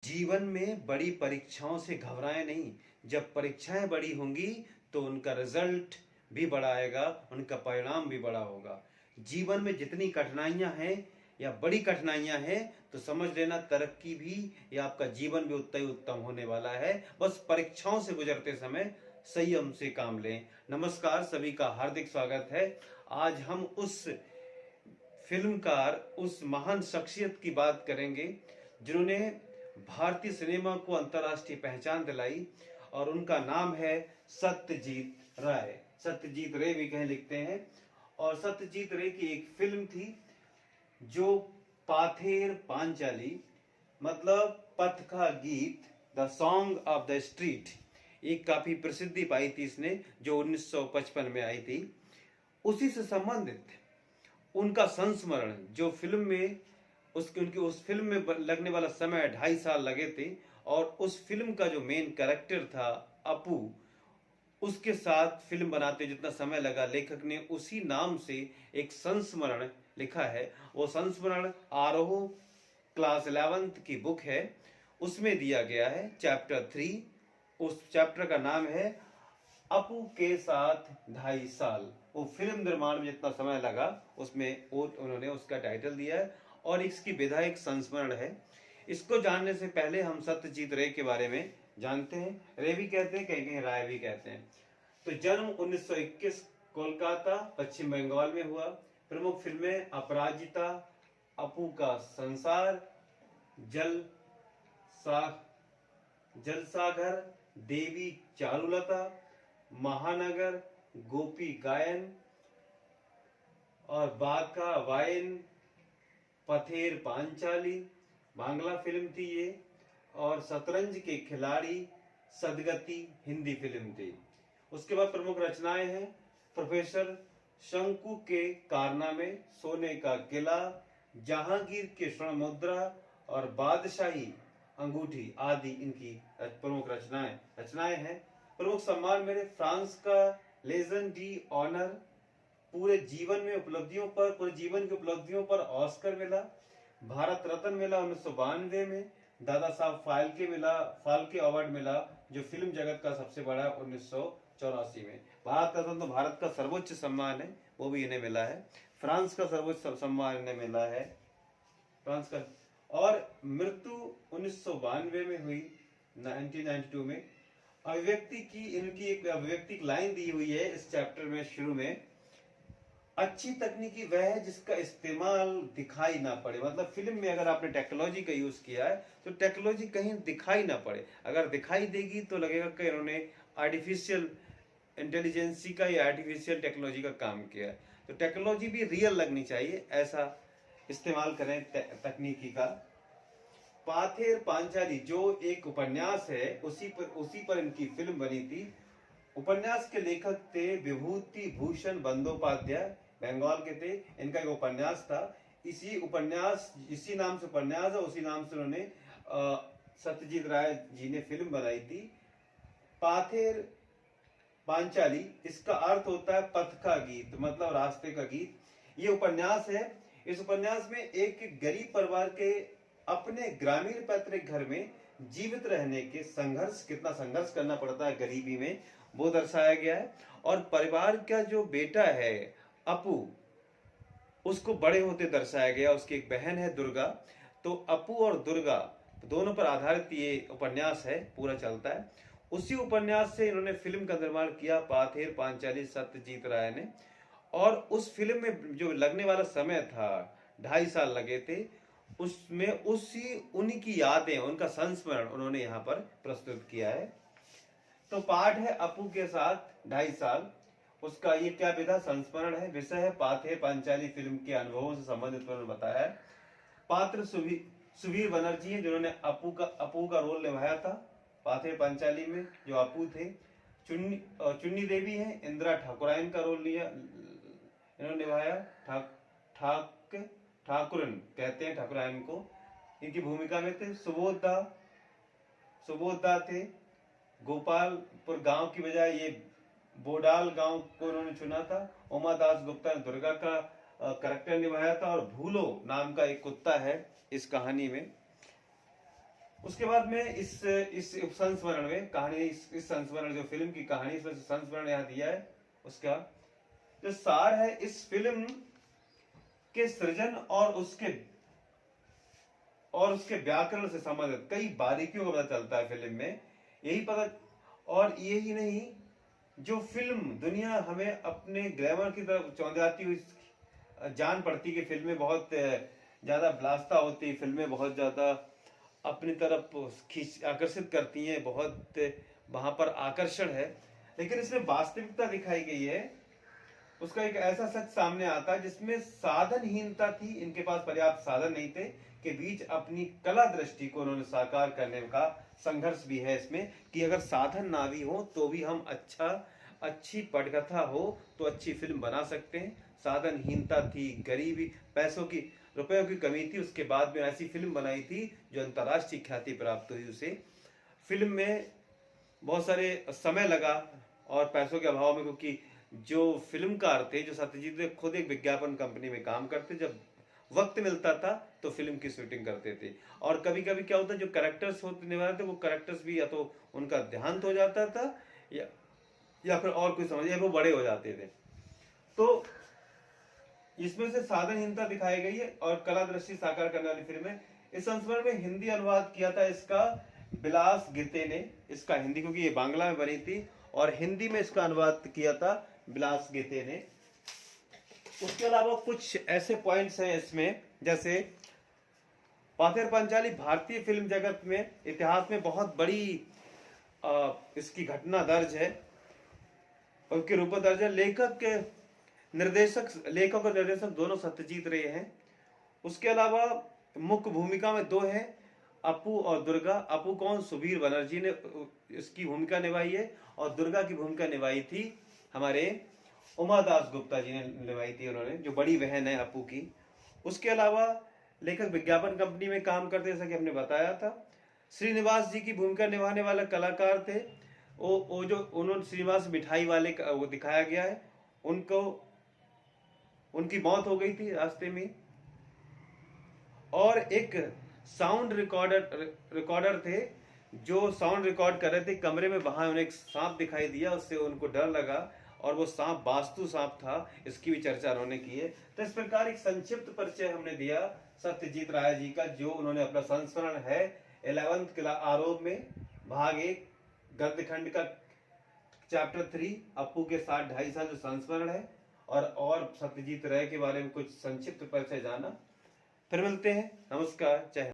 जीवन में बड़ी परीक्षाओं से घबराएं नहीं। जब परीक्षाएं बड़ी होंगी तो उनका रिजल्ट भी बड़ा आएगा, उनका परिणाम भी बड़ा होगा। जीवन में जितनी कठिनाइयां हैं या बड़ी कठिनाइयां हैं तो समझ लेना तरक्की भी या आपका जीवन भी उतना ही उत्तम होने वाला है। बस परीक्षाओं से गुजरते समय संयम से काम लें। नमस्कार, सभी का हार्दिक स्वागत है। आज हम उस फिल्मकार, उस महान शख्सियत की बात करेंगे जिन्होंने भारतीय सिनेमा को अंतर्राष्ट्रीय पहचान दिलाई, और उनका नाम है सत्यजीत राय। सत्यजीत रे भी कहीं लिखते हैं। और सत्यजीत रे की एक फिल्म थी जो पाथेर पांचाली, मतलब पथ का गीत, the song of the street, एक काफी प्रसिद्धि पाई थी इसने, जो 1955 में आई थी। उसी से संबंधित उनका संस्मरण, जो फिल्म में उनकी उस फिल्म में लगने वाला समय 2.5 साल लगे थे, और उस फिल्म का जो मेन कैरेक्टर था अपू, उसके साथ फिल्म बनाते जितना समय लगा, लेखक ने उसी नाम से एक संस्मरण लिखा है। वो संस्मरण आरोह क्लास 11th की बुक है, उसमें दिया गया है, चैप्टर 3। उस चैप्टर का नाम है अपू के साथ 2.5 साल। वो फिल्म निर्माण में जितना समय लगा उसमें वो उन्होंने उसका टाइटल दिया है, और इसकी विधा एक संस्मरण है। इसको जानने से पहले हम सत्यजीत रे के बारे में जानते हैं। रे भी कहते हैं, कहीं कहीं राय भी कहते हैं। तो जन्म 1921 कोलकाता, पश्चिम बंगाल में हुआ। प्रमुख फिल्में अपराजिता, अपू का संसार, जलसाघर, देवी चारुलता, महानगर, गोपी गायन और बाका वायन, पथेर पांचाली बांग्ला फिल्म थी ये, और शतरंज के खिलाड़ी सदगति हिंदी फिल्म थी। उसके बाद प्रमुख रचनाएं हैं प्रोफेसर शंकु के कारनामे, सोने का किला, जहांगीर के स्वर्ण मुद्रा और बादशाही अंगूठी आदि इनकी प्रमुख रचनाएं हैं। प्रमुख सम्मान मेरे फ्रांस का लेजन डी ऑनर, पूरे जीवन की उपलब्धियों पर ऑस्कर मिला। भारत रत्न मिला 1992 में। दादा साहब फाल्के अवार्ड मिला, जो फिल्म जगत का सबसे बड़ा 1984 में। भारत रत्न तो भारत का सर्वोच्च सम्मान है, वो भी इन्हें मिला है। फ्रांस का सर्वोच्च सम्मान इन्हें मिला है, फ्रांस का। और मृत्यु 1992 में हुई, 1992 में। इनकी एक अभिव्यक्ति लाइन दी हुई है इस चैप्टर में शुरू में, अच्छी तकनीकी वह है जिसका इस्तेमाल दिखाई ना पड़े। मतलब फिल्म में अगर आपने टेक्नोलॉजी का यूज किया है तो टेक्नोलॉजी कहीं दिखाई ना पड़े। अगर दिखाई देगी तो लगेगा कि इन्होंने आर्टिफिशियल इंटेलिजेंसी का या आर्टिफिशियल टेक्नोलॉजी का काम किया है। तो टेक्नोलॉजी भी रियल लगनी चाहिए, ऐसा इस्तेमाल करें तकनीकी का। पाथेर पांचाली जो एक उपन्यास है, उसी पर इनकी फिल्म बनी थी। उपन्यास के लेखक थे विभूति भूषण बंदोपाध्याय, बंगाल के थे। इनका एक उपन्यास था, इसी नाम से उपन्यास है, उसी नाम से उन्होंने सत्यजीत राय जी ने फिल्म बनाई थी। पाथेर पांचाली, इसका अर्थ होता है पथ का गीत, मतलब रास्ते का गीत। ये उपन्यास है। इस उपन्यास में एक गरीब परिवार के अपने ग्रामीण पैतृक घर में जीवित रहने के कितना संघर्ष करना पड़ता है गरीबी में, वो दर्शाया गया है। और परिवार का जो बेटा है अपू, उसको बड़े होते दर्शाया गया। उसकी एक बहन है दुर्गा। तो अपू और दुर्गा दोनों पर आधारित ये उपन्यास है, पूरा चलता है। उसी उपन्यास से इन्होंने फिल्म का निर्माण किया, पाथेर पांचाली, सत्यजीत राय ने। और उस फिल्म में जो लगने वाला समय था, 2.5 साल लगे थे, उसमें उन्हीं की यादें, उनका संस्मरण उन्होंने यहाँ पर प्रस्तुत किया है। तो पाठ है अपू के साथ 2.5 साल, उसका ये क्या विधा संस्मरण है। विषय है पाथेर पांचाली फिल्म के अनुभवों से संबंधित उन्होंने बताया है। पात्र सुवीर बनर्जी हैं, जिन्होंने अपू का रोल निभाया था पाथेर पांचाली में, जो अपू थे। चुन्नी देवी हैं, इंदिरा ठाकुरायन का रोल इन्होंने निभाया। ठाकुरन कहते हैं ठाकुरायन को। इनकी भूमिका में थे सुबोध दा थे। गोपालपुर गांव की बजाय ये बोडाल गांव को उन्होंने चुना था। उमा दास गुप्ता ने दुर्गा का करेक्टर निभाया था, और भूलो नाम का एक कुत्ता है इस कहानी में। उसके बाद में इस संस्मरण में कहानी, इस संस्मरण जो फिल्म की कहानी, इसमें संस्मरण यहाँ दिया है, उसका जो सार है इस फिल्म के सृजन और उसके व्याकरण से संबंधित कई बारीकियों का पता चलता है फिल्म में, यही पता। और यही नहीं, जो फिल्म दुनिया हमें अपने ग्लैमर की तरफ चौंधियाती हुई जान पड़ती कि फिल्में बहुत ज्यादा ब्लास्ता होती, फिल्में बहुत ज्यादा अपनी तरफ खींच आकर्षित करती हैं, बहुत वहां पर आकर्षण है, लेकिन इसमें वास्तविकता दिखाई गई है। उसका एक ऐसा सच सामने आता है जिसमें साधनहीनता थी, इनके पास पर्याप्त साधन नहीं थे, के बीच अपनी कला दृष्टि को उन्होंने साकार करने का संघर्ष भी है इसमें, कि अगर साधन ना भी हो तो भी हम अच्छी पटकथा हो तो अच्छी फिल्म बना सकते हैं। साधनहीनता थी, गरीबी, पैसों की, रुपयों की कमी थी, उसके बाद में ऐसी फिल्म बनाई थी जो अंतर्राष्ट्रीय ख्याति प्राप्त हुई उसे। फिल्म में बहुत सारे समय लगा और पैसों के अभाव में, क्योंकि जो फिल्मकार थे, जो सत्यजीत थे, खुद एक विज्ञापन कंपनी में काम करते, जब वक्त मिलता था तो फिल्म की शूटिंग करते थे। और कभी कभी क्या होता, जो कैरेक्टर्स होने वाले थे वो कैरेक्टर्स भी या तो उनका देहांत हो जाता था या फिर और कोई समझिए वो बड़े हो जाते थे। तो इसमें से साधनहीनता दिखाई गई है और कला दृष्टि साकार करने वाली फिल्म है। इस संस्मरण में हिंदी अनुवाद किया था इसका बिलास गिते ने, इसका हिंदी, क्योंकि ये बांग्ला में बनी थी और हिंदी में इसका अनुवाद किया था बिलास गिते ने। उसके अलावा कुछ ऐसे पॉइंट्स हैं इसमें, जैसे पथेर पांचाली भारतीय फिल्म जगत में इतिहास में बहुत बड़ी इसकी घटना दर्ज है, उसके रूप में दर्ज है। लेखक और निर्देशक दोनों सत्यजीत रे हैं। उसके अलावा मुख्य भूमिका में दो हैं, अपू और दुर्गा। अपू कौन? सुबीर बनर्जी ने इसकी भूमिका निभाई है और दुर्गा की भूमिका निभाई थी हमारे उमा दास गुप्ता जी ने निभाई थी, उन्होंने, जो बड़ी बहन है अपू की। उसके अलावा लेखक विज्ञापन कंपनी में काम करते, जैसा कि हमने बताया था। श्रीनिवास जी की भूमिका निभाने वाले कलाकार थे वो जो उन्होंने श्रीनिवास मिठाई वाले वो दिखाया गया है, उनकी मौत हो गई थी रास्ते में। और एक साउंड रिकॉर्डर थे जो साउंड रिकॉर्ड कर रहे थे कमरे में, वहां उन्हें एक सांप दिखाई दिया, उससे उनको डर लगा और वो सांप वास्तु सांप था, इसकी भी चर्चा उन्होंने की है। तो इस प्रकार एक संक्षिप्त परिचय हमने दिया सत्यजीत राय जी का, जो उन्होंने अपना संस्मरण है 11th किला आरोप में भाग 1 गद्यखंड का चैप्टर 3 अपू के साथ 2.5 साल जो संस्मरण है, और सत्यजीत राय के बारे में कुछ संक्षिप्त परिचय जाना। फिर मिलते हैं, नमस्कार, जय हिंद।